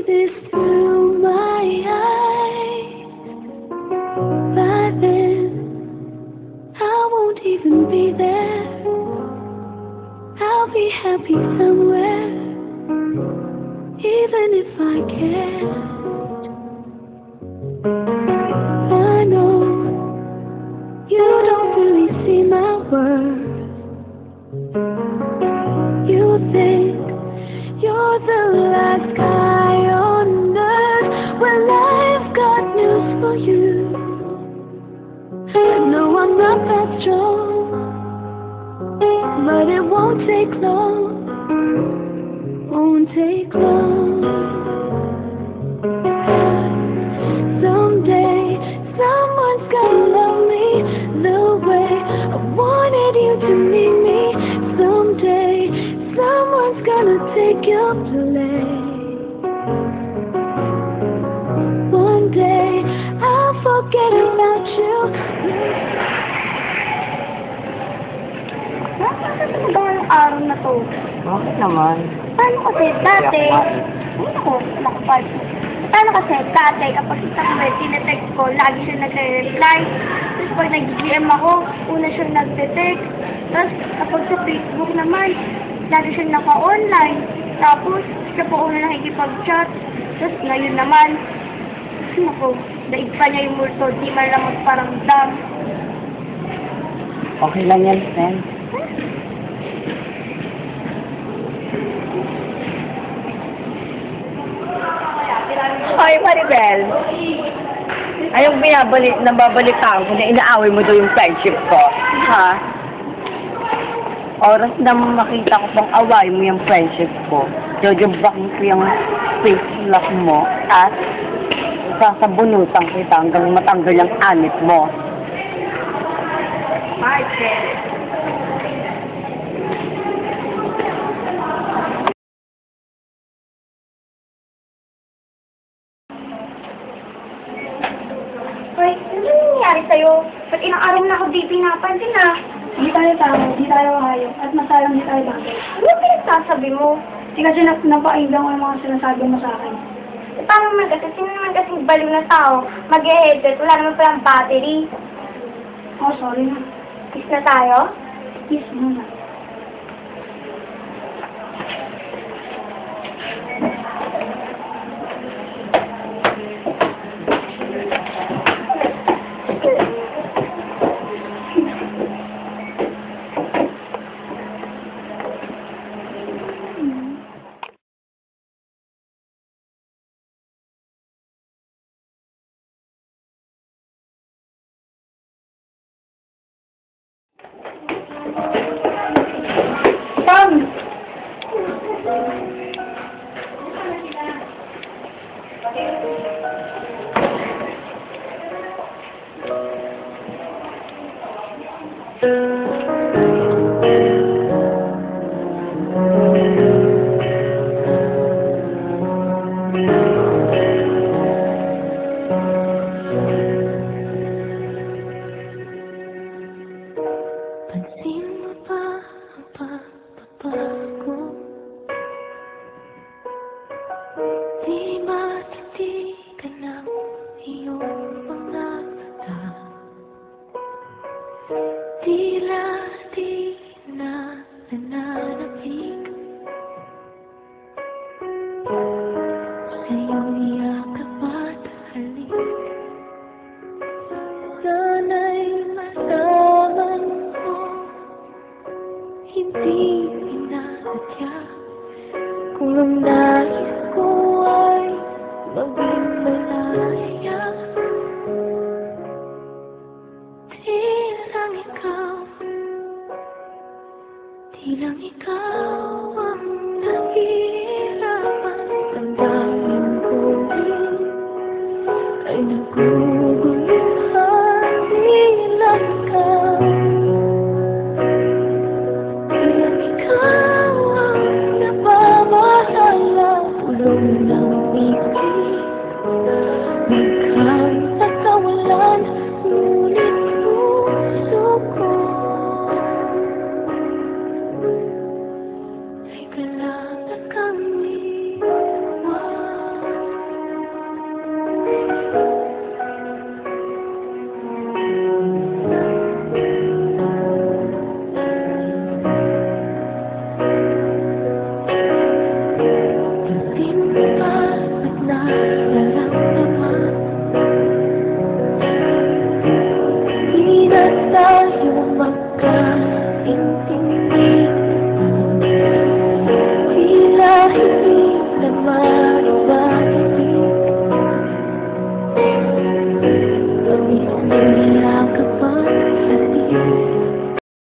this through my eyes. By then, I won't even be there. I'll be happy somewhere, even if I can't. I know you don't really see my worth. You think you're the last guy on earth. Well, I've got news for you. No, I'm not that strong, but it won't take long. Won't take long. Someday, someone's gonna love me the way I wanted you to need me. Someday, someone's gonna take your place. One day, I'll forget about you. Nasaan ba yung araw na to? Bakit naman? Paano kasi dati, paano kasi dati kapag isang may tinetext ko, lagi siya nagre-reply. Tapos pag nag-GM ako, una siya nagte-text. Tapos kapag sa Facebook naman, lagi siya naka-online. Tapos siya po una nakikipag-chat. Tapos ngayon naman, naku, daig pa niya yung multo, di man lang magparamdam. Okay lang yan, Sen. Hoy, Maribel. Ayong nababalitaan ko na inaaway mo daw yung friendship ko. Ha? Oras na makita ko pang away mo yung friendship ko. Jojobakin ko yung face lock mo at sasabunutan kita hanggang matanggal yung anit mo. Maribel. Hoy, ano nangyayari sa'yo? Ba't ilang araw na ako di pinapansin na? Hindi tayo tao, hindi tayo hayop, at masalang hindi tayo bagay. Ano pinagsasabi mo? Hindi kasi napakinggan ko yung mga sinasabi mo sa akin. Paano naman kasi? Sino naman kasing baliw na tao? Mag-e-headset, wala naman palang battery. Oh, sorry na. Kiss na tayo? Kiss muna. Tom! Pansin mo ba ang pagbabago? Di matitigan ang iyong mga mata. Tila di na nananabik sa iyong yakap at halik. Sana'y malaman mo, hindi pinasadya kung ang